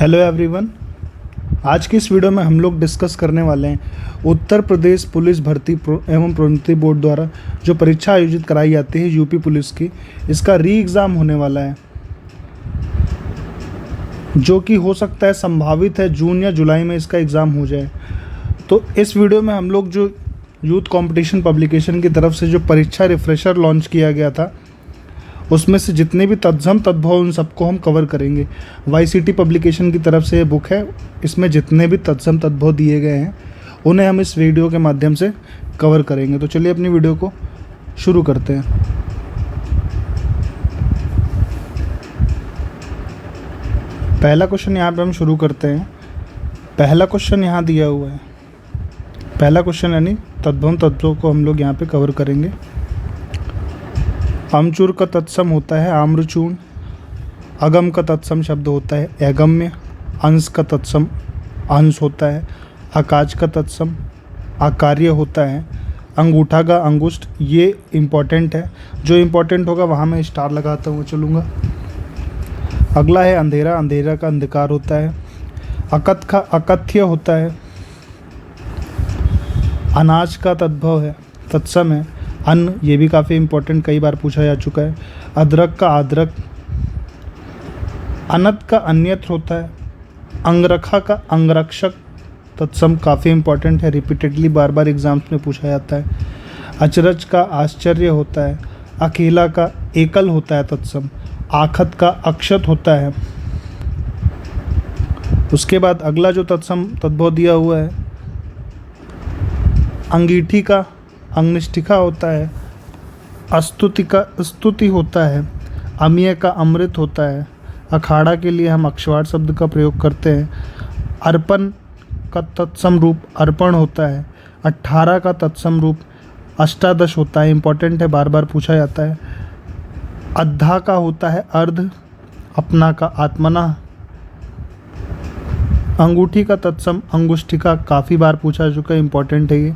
Hello everyone. आज की इस वीडियो में हम लोग डिस्कस करने वाले हैं उत्तर प्रदेश पुलिस भर्ती एवं प्रोन्नति बोर्ड द्वारा जो परीक्षा आयोजित कराई जाती है यूपी पुलिस की, इसका री एग्ज़ाम होने वाला है जो कि हो सकता है, संभावित है जून या जुलाई में इसका एग्ज़ाम हो जाए। तो इस वीडियो में हम लोग जो यूथ कंपटीशन पब्लिकेशन की तरफ से जो परीक्षा रिफ्रेशर लॉन्च किया गया था उसमें से जितने भी तत्सम तद्भव उन सबको हम कवर करेंगे। वाईसीटी पब्लिकेशन की तरफ से ये बुक है, इसमें जितने भी तत्सम तद्भव दिए गए हैं उन्हें हम इस वीडियो के माध्यम से कवर करेंगे। तो चलिए अपनी वीडियो को शुरू करते हैं। पहला क्वेश्चन यहाँ पे हम शुरू करते हैं। पहला क्वेश्चन यहाँ दिया हुआ है। पहला क्वेश्चन यानी तद्भव तत्वों को हम लोग यहाँ पे कवर करेंगे। अमचूर का तत्सम होता है आम्रचूर्ण। अगम का तत्सम शब्द होता है अगम्य। अंश का तत्सम अंश होता है। आकाश का तत्सम आकार्य होता है। अंगूठा का अंगुष्ठ, ये इम्पॉर्टेंट है, जो इम्पॉर्टेंट होगा वहाँ मैं स्टार लगाता हुआ चलूँगा। अगला है अंधेरा, अंधेरा का अंधकार होता है। अकथ का अकथ्य होता है। अनाज का तद्भव है, तत्सम है। अन्न, ये भी काफ़ी इम्पोर्टेंट, कई बार पूछा जा चुका है। अदरक का आद्रक। अनत का अन्यत्र होता है। अंगरखा का अंगरक्षक, तत्सम काफ़ी इम्पोर्टेंट है, रिपीटेडली बार बार एग्जाम्स में पूछा जाता है। अचरज का आश्चर्य होता है। अकेला का एकल होता है, तत्सम। आखत का अक्षत होता है। उसके बाद अगला जो तत्सम तद्भव दिया हुआ है, अंगीठी का अंगनिष्ठिका होता है। अस्तुति का स्तुति होता है। अमीय का अमृत होता है। अखाड़ा के लिए हम अक्षवाड़ शब्द का प्रयोग करते हैं। अर्पण का तत्सम रूप अर्पण होता है। 18 का तत्सम रूप अष्टादश होता है, इम्पोर्टेंट है, बार बार पूछा जाता है। अद्धा का होता है अर्ध। अपना का आत्मना। अंगूठी का तत्सम अंगुष्ठिका, काफ़ी बार पूछा जा चुका है, इम्पोर्टेंट है ये।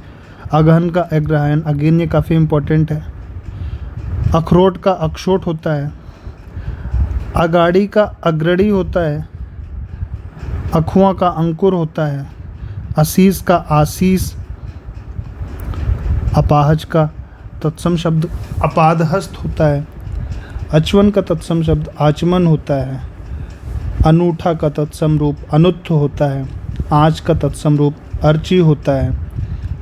अगहन का अग्रहायन, अगेन ये काफ़ी इम्पोर्टेंट है। अखरोट का अक्षोट होता है। अगाड़ी का अग्रणी होता है। अखुआ का अंकुर होता है। असीस का आशीष। अपाहज का तत्सम शब्द अपादहस्त होता है। अचवन का तत्सम शब्द आचमन होता है। अनूठा का तत्सम रूप अनुत्थ होता है। आँच का तत्सम रूप अर्ची होता है।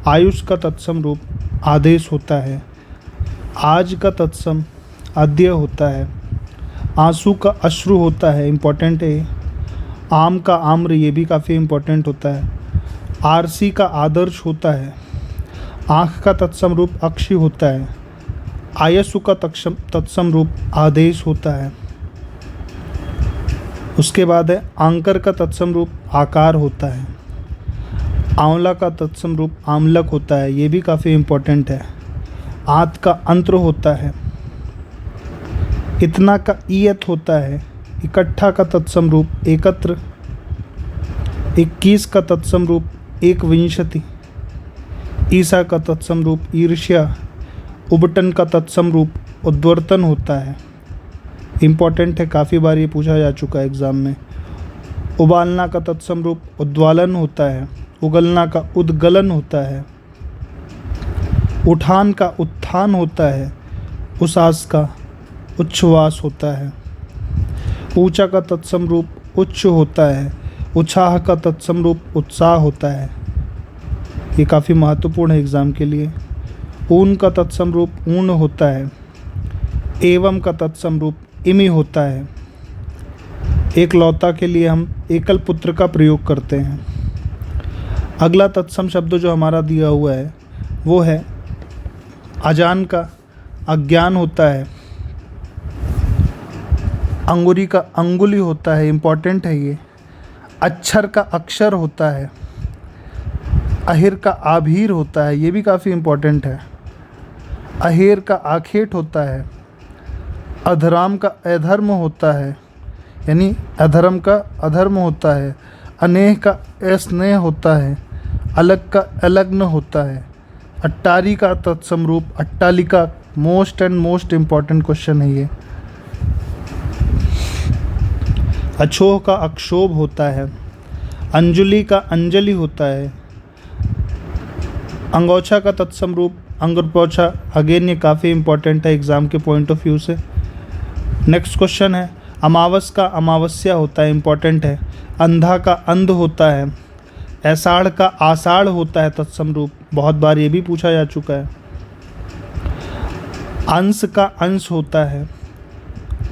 आयुष का तत्सम रूप आदेश होता है। आज का तत्सम अद्य होता है। आंसू का अश्रु होता है, इम्पोर्टेंट है। आम का आम्र, ये भी काफ़ी इम्पोर्टेंट होता है। आरसी का आदर्श होता है। आँख का तत्सम रूप अक्षी होता है। आयसु का तत्सम रूप आदेश होता है। उसके बाद है आंकर का तत्सम रूप आकार होता है। आंवला का तत्सम रूप आमलक होता है, ये भी काफ़ी इम्पोर्टेंट है। आत का अंत्र होता है। इतना का ईयत होता है। इकट्ठा का तत्सम रूप एकत्र। 21 का तत्सम रूप एक विंशति। ईसा का तत्सम रूप ईर्ष्या। उबटन का तत्सम रूप उद्वर्तन होता है, इम्पोर्टेंट है, काफ़ी बार ये पूछा जा चुका है एग्ज़ाम में। उबालना का तत्सम रूप उद्वालन होता है। उगलना का उद्गलन होता है। उठान का उत्थान होता है। उसास का उच्छ्वास होता है। ऊंचा का तत्सम रूप उच्च होता है। उत्साह का तत्सम रूप उत्साह होता है, ये काफ़ी महत्वपूर्ण है एग्ज़ाम के लिए। ऊन का तत्सम रूप ऊन होता है। एवं का तत्सम रूप इमि होता है। एक लौता के लिए हम एकल पुत्र का प्रयोग करते हैं। अगला तत्सम शब्द जो हमारा दिया हुआ है वो है अजान का अज्ञान होता है। अंगुरी का अंगुली होता है, इम्पोर्टेंट है ये। अक्षर का अक्षर होता है। अहिर का आभीर होता है, ये भी काफ़ी इम्पोर्टेंट है। अहेर का आखेट होता है। अधराम का अधर्म होता है, यानी अधर्म का अधर्म होता है। अनेह का अस्नेह होता है। अलग का अलग्न होता है। अट्टारी का तत्सम रूप अट्टालिका, most and most important question है ये। अछोह का अक्षोभ होता है। अंजुलि का अंजलि होता है। अंगोछा का तत्सम रूप अंगुरपोछा। अगेन ये काफ़ी इंपॉर्टेंट है एग्ज़ाम के पॉइंट ऑफ व्यू से। नेक्स्ट क्वेश्चन है, अमावस का अमावस्या होता है, इंपॉर्टेंट है। अंधा का अंध होता है। ऐसाढ़ का आषाढ़ होता है तत्सम रूप, बहुत बार ये भी पूछा जा चुका है। अंश का अंश होता है।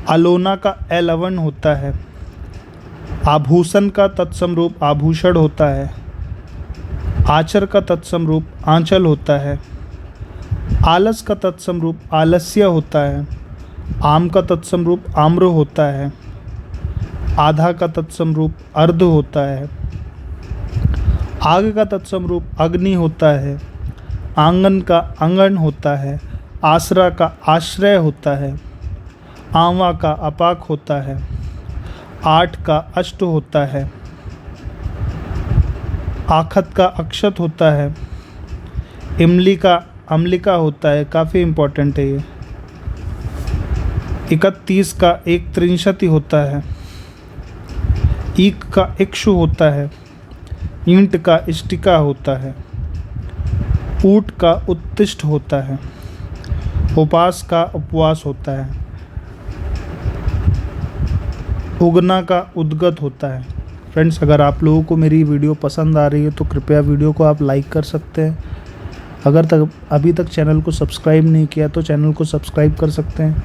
अलोना का एलवन होता है। आभूषण का तत्सम रूप आभूषण होता है। आचर का तत्सम रूप आंचल होता है। आलस का तत्सम रूप आलस्य होता है। आम का तत्सम रूप आम्र होता है। आधा का तत्सम रूप अर्ध होता है। आग का तत्सम रूप अग्नि होता है। आंगन का आंगन होता है। आसरा का आश्रय होता है। आंवा का अपाक होता है। आठ का अष्ट होता है। आखत का अक्षत होता है। इमली का अम्लिका होता है, काफ़ी इम्पोर्टेंट है ये। 31 का एक त्रिंशति होता है। ईक का इक्षु होता है। ईंट का इष्टिका होता है। ऊट का उत्तिष्ठ होता है। उपास का उपवास होता है। उगना का उद्गत होता है। फ्रेंड्स, अगर आप लोगों को मेरी वीडियो पसंद आ रही है तो कृपया वीडियो को आप लाइक कर सकते हैं। अगर अभी तक चैनल को सब्सक्राइब नहीं किया तो चैनल को सब्सक्राइब कर सकते हैं।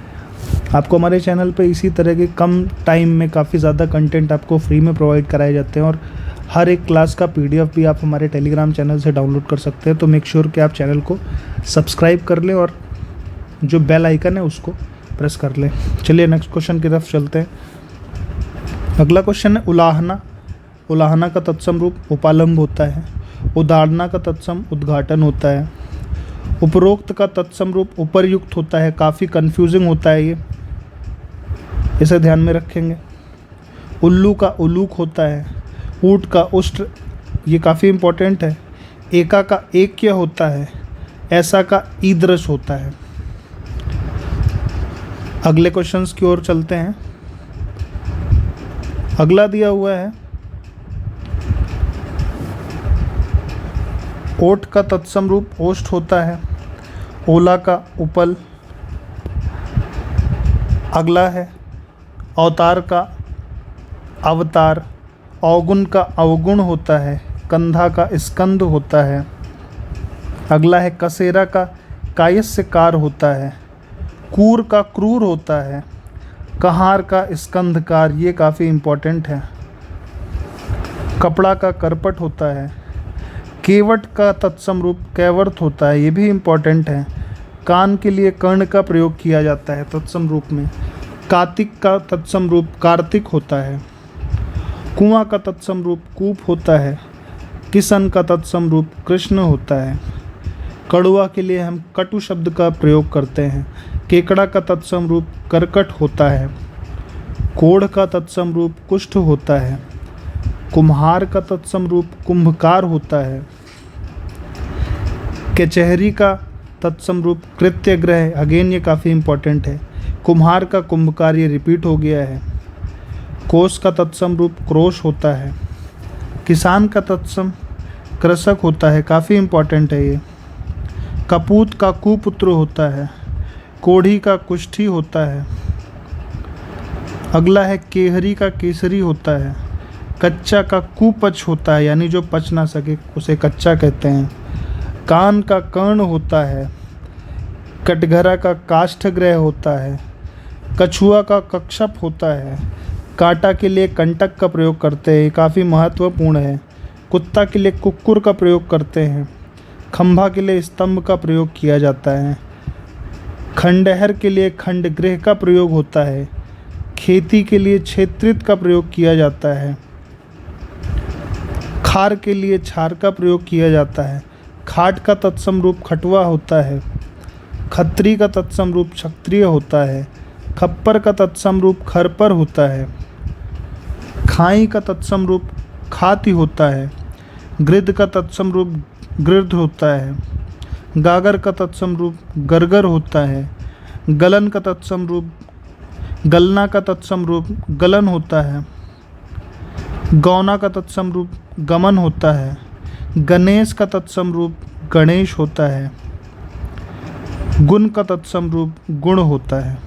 आपको हमारे चैनल पे इसी तरह के कम टाइम में काफ़ी ज़्यादा कंटेंट आपको फ्री में प्रोवाइड कराए जाते हैं और हर एक क्लास का PDF भी आप हमारे टेलीग्राम चैनल से डाउनलोड कर सकते हैं। तो मेक श्योर कि आप चैनल को सब्सक्राइब कर लें और जो बेल आइकन है उसको प्रेस कर लें। चलिए नेक्स्ट क्वेश्चन की तरफ चलते हैं। अगला क्वेश्चन है उलाहना। उलाहना का तत्सम रूप उपालंब होता है। उदाहरणा का तत्सम उद्घाटन होता है। उपरोक्त का तत्सम रूप उपर्युक्त होता है, काफ़ी कंफ्यूजिंग होता है ये, इसे ध्यान में रखेंगे। उल्लू का उलूक होता है। ऊट का उष्ट, ये काफ़ी इम्पोर्टेंट है। एका का एक्य होता है। ऐसा का ईदृश होता है। अगले क्वेश्चंस की ओर चलते हैं। अगला दिया हुआ है, ओट का तत्सम रूप ओष्ठ होता है। ओला का उपल। अगला है अवतार का अवतार। अवगुण का अवगुण होता है। कंधा का स्कंद होता है। अगला है कसेरा का कायस्यकार होता है। कूर का क्रूर होता है। कहार का स्कंधकार, ये काफ़ी इम्पोर्टेंट है। कपड़ा का करपट होता है। केवट का तत्सम रूप कैवर्त होता है, ये भी इम्पोर्टेंट है। कान के लिए कर्ण का प्रयोग किया जाता है तत्सम रूप में। कार्तिक का तत्सम रूप कार्तिक होता है। कुआं का तत्सम रूप कूप होता है। किसन का तत्सम रूप कृष्ण होता है। कड़ुआ के लिए हम कटु शब्द का प्रयोग करते हैं। केकड़ा का तत्सम रूप करकट होता है। कोढ़ का तत्सम रूप कुष्ठ होता है। कुम्हार का तत्सम रूप कुंभकार होता है। कचहरी का तत्सम रूप कृत्यग्रह, अगेन ये काफ़ी इम्पोर्टेंट है। कुम्हार का कुंभकार, ये रिपीट हो गया है। कोस का तत्सम रूप क्रोश होता है। किसान का तत्सम कृषक होता है, काफ़ी इम्पोर्टेंट है ये। कपूत का कुपुत्र होता है। कोढ़ी का कुष्ठी होता है। अगला है केहरी का केसरी होता है। कच्चा का कुपच होता है, यानी जो पच ना सके उसे कच्चा कहते हैं। कान का कर्ण होता है। कटघरा का काष्ठग्रह होता है। कछुआ का कक्षप होता है। कांटा के लिए कंटक का प्रयोग करते हैं, काफ़ी महत्वपूर्ण है। कुत्ता के लिए कुक्कुर का प्रयोग करते हैं। खंभा के लिए स्तंभ का प्रयोग किया जाता है। खंडहर के लिए खंडगृह का प्रयोग होता है। खेती के लिए क्षेत्रित का प्रयोग किया जाता है। खार के लिए छार का प्रयोग किया जाता है। खाट का तत्सम रूप खटुआ होता है। खत्री का तत्सम रूप क्षत्रिय होता है। खप्पर का तत्सम रूप खरपर होता है। खाई का तत्सम रूप खाती होता है। गृध का तत्सम रूप गृध होता है। गागर का तत्सम रूप गरगर होता है। गलन का तत्सम रूप गलना का तत्सम रूप गलन होता है। गौना का तत्सम रूप गमन होता है। गणेश का तत्सम रूप गणेश होता है। गुण का तत्सम रूप गुण होता है।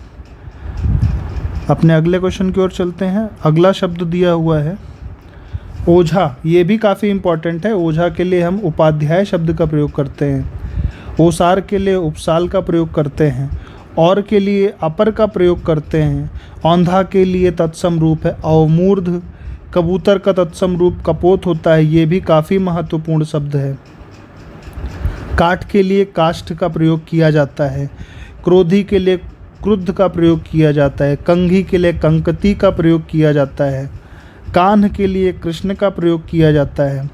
अपने अगले क्वेश्चन की ओर चलते हैं। अगला शब्द दिया हुआ है ओझा। ये भी काफ़ी इम्पॉर्टेंट है। ओझा के लिए हम उपाध्याय शब्द का प्रयोग करते हैं। ओसार के लिए उपसाल का प्रयोग करते हैं। और के लिए अपर का प्रयोग करते हैं। औंधा के लिए तत्सम रूप है अवमूर्ध। कबूतर का तत्सम रूप कपोत होता है। ये भी काफ़ी महत्वपूर्ण शब्द है। काठ के लिए काष्ठ का प्रयोग किया जाता है। क्रोधी के लिए क्रुद्ध का प्रयोग किया जाता है। कंघी के लिए कंकती का प्रयोग किया जाता है। कान्ह के लिए कृष्ण का प्रयोग किया जाता है।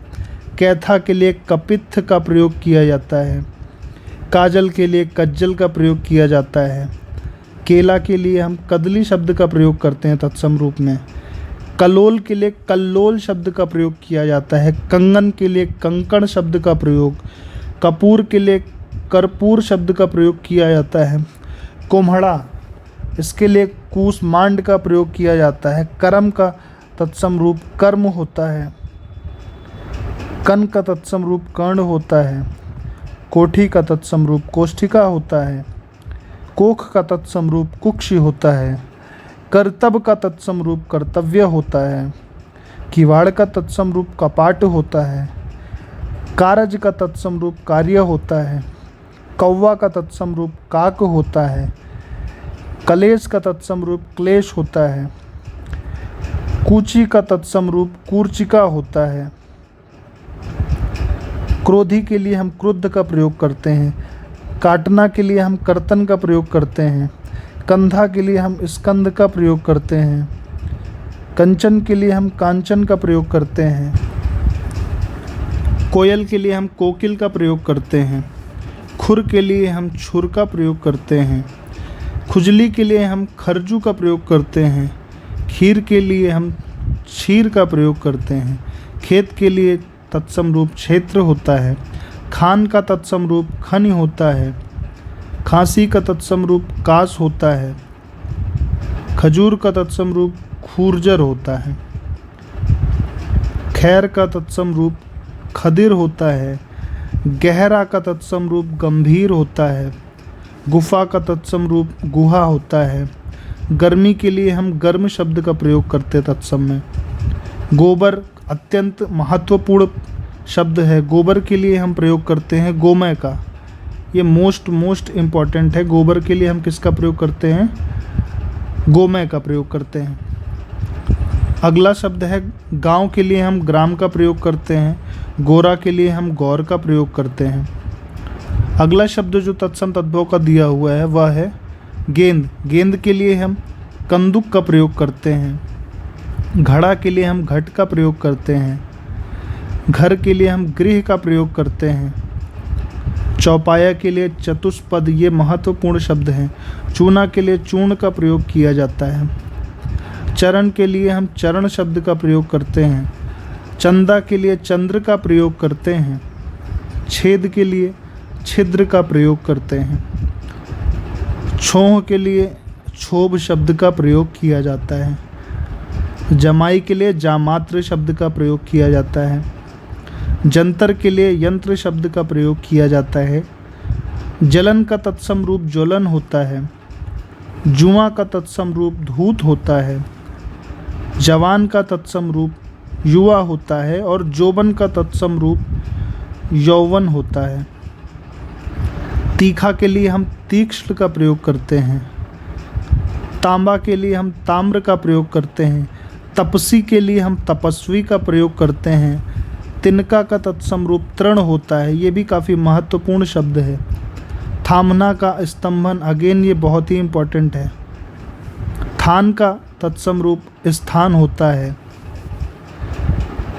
कैथा के लिए कपित्थ का प्रयोग किया जाता है। काजल के लिए कज्जल का प्रयोग किया जाता है। केला के लिए हम कदली शब्द का प्रयोग करते हैं तत्सम रूप में। कलोल के लिए कल्लोल शब्द का प्रयोग किया जाता है। कंगन के लिए कंकण शब्द का प्रयोग। कपूर के लिए कर्पूर शब्द का प्रयोग किया जाता है। कुम्हड़ा, इसके लिए कूष्मांड का प्रयोग किया जाता है। कर्म का तत्सम रूप कर्म होता है। कर्ण का तत्सम रूप कर्ण होता है। कोठी का तत्सम रूप कोष्ठिका होता है। कोख का तत्सम रूप कुक्षि होता है। कर्तव्य का तत्सम रूप कर्तव्य होता है। किवाड़ का तत्सम रूप कपाट होता है। कारज का तत्सम रूप कार्य होता है। कौवा का तत्सम रूप काक होता है। कलेश का तत्सम रूप क्लेश होता है। कूची का तत्सम रूप कूर्चिका होता है। क्रोधी के लिए हम क्रुद्ध का प्रयोग करते हैं। काटना के लिए हम कर्तन का प्रयोग करते हैं। कंधा के लिए हम स्कंद का प्रयोग करते हैं। कंचन के लिए हम कांचन का प्रयोग करते हैं। कोयल के लिए हम कोकिल का प्रयोग करते हैं। खुर के लिए हम छुर का प्रयोग करते हैं। खुजली के लिए हम खरजू का प्रयोग करते हैं। खीर के लिए हम क्षीर का प्रयोग करते हैं। खेत के लिए तत्सम रूप क्षेत्र होता है। खान का तत्सम रूप खनि होता है। खांसी का तत्सम रूप कास होता है। खजूर का तत्सम रूप खूरजर होता है। खैर का तत्सम रूप खदिर होता है। गहरा का तत्सम रूप गंभीर होता है। गुफा का तत्सम रूप गुहा होता है। गर्मी के लिए हम गर्म शब्द का प्रयोग करते तत्सम में। गोबर अत्यंत महत्वपूर्ण शब्द है। गोबर के लिए हम प्रयोग करते हैं गोमय का। ये मोस्ट इम्पॉर्टेंट है। गोबर के लिए हम किसका प्रयोग करते हैं? गोमय का प्रयोग करते हैं। अगला शब्द है गांव के लिए हम ग्राम का प्रयोग करते हैं। गोरा के लिए हम गौर का प्रयोग करते हैं। अगला शब्द जो तत्सम तद्भव का दिया हुआ है वह है गेंद। गेंद के लिए हम कंदुक का प्रयोग करते हैं। घड़ा के लिए हम घट का प्रयोग करते हैं। घर के लिए हम गृह का प्रयोग करते हैं। चौपाया के लिए चतुष्पद, ये महत्वपूर्ण शब्द हैं। चूना के लिए चूर्ण का प्रयोग किया जाता है। चरण के लिए हम चरण शब्द का प्रयोग करते हैं। चंदा के लिए चंद्र का प्रयोग करते हैं। छेद के लिए छिद्र का प्रयोग करते हैं। छोह के लिए क्षोभ शब्द का प्रयोग किया जाता है। जमाई के लिए जामात्र शब्द का प्रयोग किया जाता है। जंतर के लिए यंत्र शब्द का प्रयोग किया जाता है। जलन का तत्सम रूप ज्वलन होता है। जुआ का तत्सम रूप धूत होता है। जवान का तत्सम रूप युवा होता है और जोबन का तत्सम रूप यौवन होता है। तीखा के लिए हम तीक्ष्ण का प्रयोग करते हैं। तांबा के लिए हम ताम्र का प्रयोग करते हैं। तपसी के लिए हम तपस्वी का प्रयोग करते हैं। तिनका का तत्सम रूप तृण होता है। ये भी काफ़ी महत्वपूर्ण शब्द है। थामना का स्तंभन, अगेन ये बहुत ही इम्पोर्टेंट है। थान का तत्सम रूप स्थान होता है।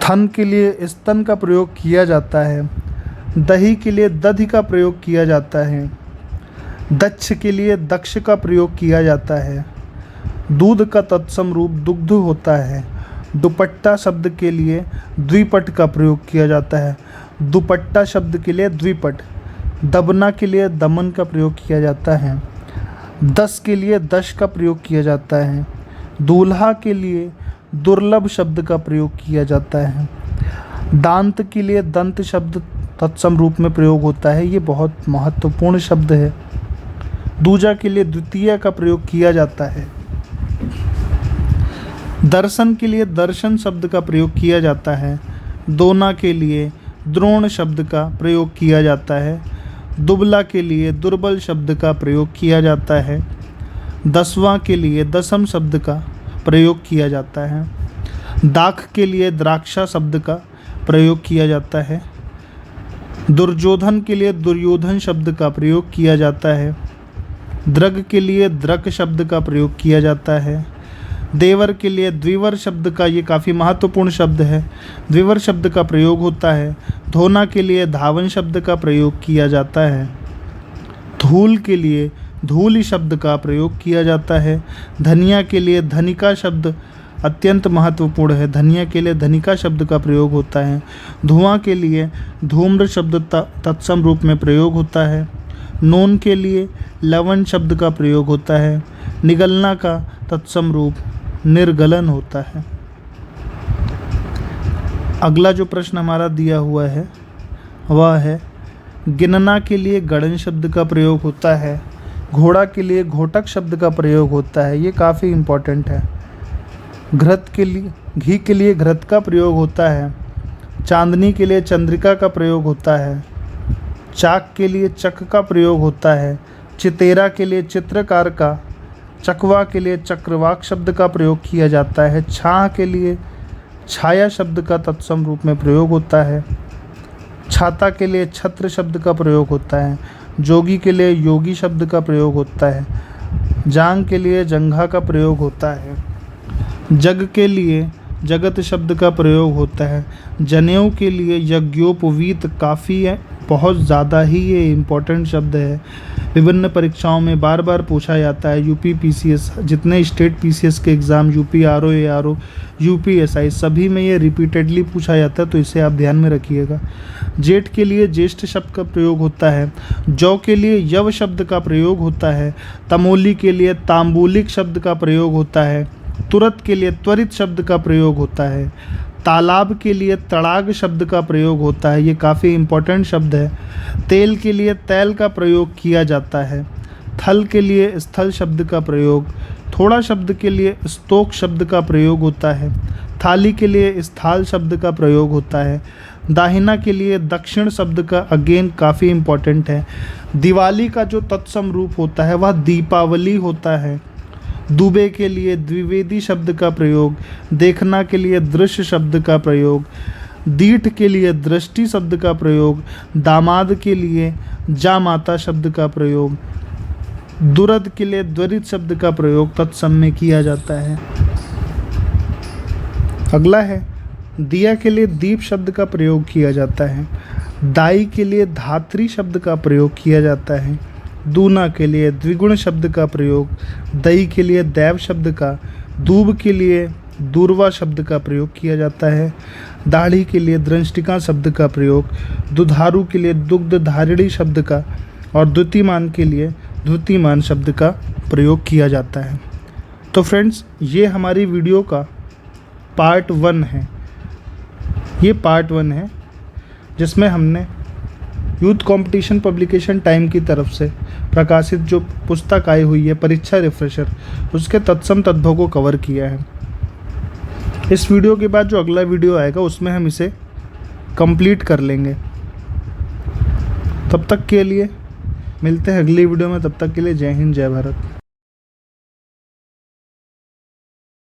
थन के लिए स्तन का प्रयोग किया जाता है। दही के लिए दधि का प्रयोग किया जाता है। दक्ष के लिए दक्ष का प्रयोग किया जाता है। दूध का तत्सम रूप दुग्ध होता है। दुपट्टा शब्द के लिए द्विपट का प्रयोग किया जाता है। दुपट्टा शब्द के लिए द्विपट। दबना के लिए दमन का प्रयोग किया जाता है। दस के लिए दश का प्रयोग किया जाता है। दूल्हा के लिए दुर्लभ शब्द का प्रयोग किया जाता है। दांत के लिए दंत शब्द तत्सम रूप में प्रयोग होता है, ये बहुत महत्वपूर्ण शब्द है। दूजा के लिए द्वितीय का प्रयोग किया जाता है। दर्शन के लिए दर्शन शब्द का प्रयोग किया जाता है। दोना के लिए द्रोण शब्द का प्रयोग किया जाता है। दुबला के लिए दुर्बल शब्द का प्रयोग किया जाता है। दसवां के लिए दसम शब्द का प्रयोग किया जाता है। दाख के लिए द्राक्षा शब्द का प्रयोग किया जाता है। दुर्योधन के लिए दुर्योधन शब्द का प्रयोग किया जाता है। द्रग के लिए द्रक शब्द का प्रयोग किया जाता है। देवर के लिए द्विवर शब्द का, ये काफ़ी महत्वपूर्ण शब्द है, द्विवर शब्द का प्रयोग होता है। धोना के लिए धावन शब्द का प्रयोग किया जाता है। धूल के लिए धूल शब्द का प्रयोग किया जाता है। धनिया के लिए धनिका शब्द अत्यंत महत्वपूर्ण है, धनिया के लिए धनिका शब्द का प्रयोग होता है। धुआं के लिए धूम्र शब्द तत्सम रूप में प्रयोग होता है। नोन के लिए लवण शब्द का प्रयोग होता है। निगलना का तत्सम रूप निर्गलन होता है। अगला जो प्रश्न हमारा दिया हुआ है वह है गिनना के लिए गणन शब्द का प्रयोग होता है। घोड़ा के लिए घोटक शब्द का प्रयोग होता है, ये काफ़ी इम्पोर्टेंट है। घृत के लिए घी के लिए घृत का प्रयोग होता है। चांदनी के लिए चंद्रिका का प्रयोग होता है। चाक के लिए चक का प्रयोग होता है। चितेरा के लिए चित्रकार का, चकवा के लिए चक्रवाक शब्द का प्रयोग किया जाता है। छाह के लिए छाया शब्द का तत्सम रूप में प्रयोग होता है। छाता के लिए छत्र शब्द का प्रयोग होता है। जोगी के लिए योगी शब्द का प्रयोग होता है। जांग के लिए जंघा का प्रयोग होता है। जग के लिए जगत शब्द का प्रयोग होता है। जनेऊ के लिए यज्ञोपवीत, काफ़ी है, बहुत ज़्यादा ही ये इम्पोर्टेंट शब्द है। विभिन्न परीक्षाओं में बार बार पूछा जाता है। यूपी पीसीएस, जितने स्टेट पीसीएस के exam, UP RO, ARO, UPSI, सभी में ये रिपीटेडली पूछा जाता है, तो इसे आप ध्यान में रखिएगा। जेठ के लिए ज्येष्ठ शब्द का प्रयोग होता है। जौ के लिए यव शब्द का प्रयोग होता है। तमोली के लिए तांबूलिक शब्द का प्रयोग होता है। तुरत के लिए त्वरित शब्द का प्रयोग होता है। तालाब के लिए तड़ाग शब्द का प्रयोग होता है, ये काफ़ी इम्पोर्टेंट शब्द है। तेल के लिए तैल का प्रयोग किया जाता है। थल के लिए स्थल शब्द का प्रयोग, थोड़ा शब्द के लिए स्तोक शब्द का प्रयोग होता है। थाली के लिए स्थाल शब्द का प्रयोग होता है। दाहिना के लिए दक्षिण शब्द का अगेन काफ़ी इम्पोर्टेंट है। दिवाली का जो तत्सम रूप होता है वह दीपावली होता है। दुबे के लिए द्विवेदी शब्द का प्रयोग, देखना के लिए दृश्य शब्द का प्रयोग, दीठ के लिए दृष्टि शब्द का प्रयोग, दामाद के लिए जामाता शब्द का प्रयोग, दुरद के लिए द्वरित शब्द का प्रयोग तत्सम में किया जाता है। अगला है दिया के लिए दीप शब्द का प्रयोग किया जाता है। दाई के लिए धात्री शब्द का प्रयोग किया जाता है। दूना के लिए द्विगुण शब्द का प्रयोग, दई के लिए दैव शब्द का, दूब के लिए दूर्वा शब्द का प्रयोग किया जाता है। दाढ़ी के लिए दृष्टिका शब्द का प्रयोग, दुधारू के लिए दुग्ध धारिणी शब्द का, और द्वितीयमान के लिए द्वितीयमान शब्द का प्रयोग किया जाता है। तो फ्रेंड्स, ये हमारी वीडियो का पार्ट 1 है। ये पार्ट 1 है जिसमें हमने यूथ कंपटीशन पब्लिकेशन टाइम की तरफ से प्रकाशित जो पुस्तक आई हुई है परीक्षा रिफ्रेशर, उसके तत्सम तद्भव को कवर किया है। इस वीडियो के बाद जो अगला वीडियो आएगा उसमें हम इसे कंप्लीट कर लेंगे। तब तक के लिए मिलते हैं अगली वीडियो में, तब तक के लिए जय हिंद, जय भारत।